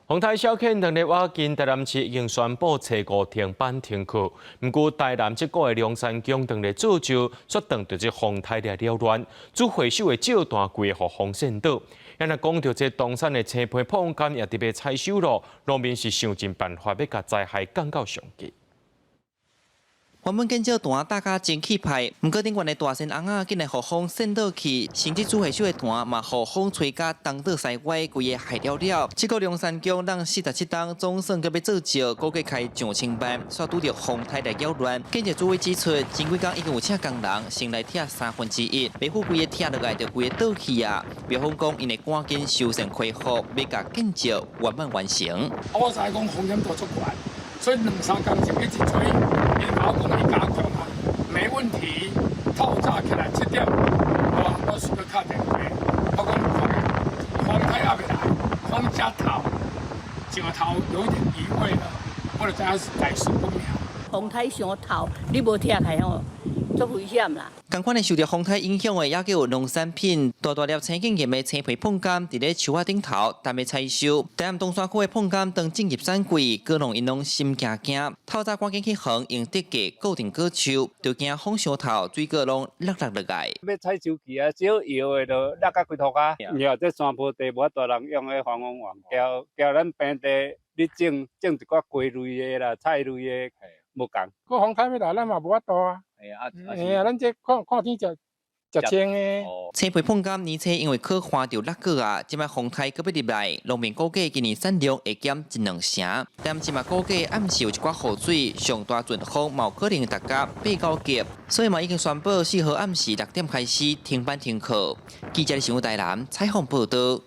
洪台小溪两日瓦近台南市已经宣布初五停班停课。不过，台南这个龙山宫两日早就决定对这洪台来扰乱，主回收的照单柜互洪线倒。也那讲到这东山的青皮碰干也特别采收了，农民是想尽办法要甲灾害降到上低。 原本建造单大家真气派，不过顶悬的大仙翁仔竟然互风渗倒去，甚至煮回收的单嘛互风吹甲东倒西歪，规个害了了。这个龙山宫让47档总算搁要做少，估计开上千班，煞拄着风台来扰乱。建设主委指出，前几工已经有请工人先来拆1/3，每户规个拆落来就规个倒去啊。庙方讲因会赶紧修缮恢复，要甲建设圆满完成。我知讲风险大足悬，所以2、3工就一直吹。 然后讲伊加强啊，没问题。透早起来7点，我是去敲电话，我讲风台也未来，风遮头，石头有一点移位了，我就知影是大事不妙。风台上头，你无拆开吼，足危险啦。 同款的受到风台影响的，也有农产品，大粒青景岩的青皮碰柑，伫咧树仔顶头，准备采收。台南东山区的碰柑当进入产季，各农因拢心惊惊，透早赶紧去横用竹架固定果树，就惊风上头，水果拢落落来。要采收期啊，少摇的就落到规土骹。然后这山坡地无大人用的防风网，交咱平地，你种一寡cây类的啦、菜类的，无共。个风台要来，咱嘛无法度啊。 咱这看天食青的。青皮碰柑年初因为可花着落果啊，即摆风台搁要入来，农民估计今年产量会减1-2成。但即嘛估计暗时有一寡雨水，上大阵风嘛有可能达到8-9级，所以嘛已经宣布适合暗时6点开始停班停课。记者李新台南采访报道。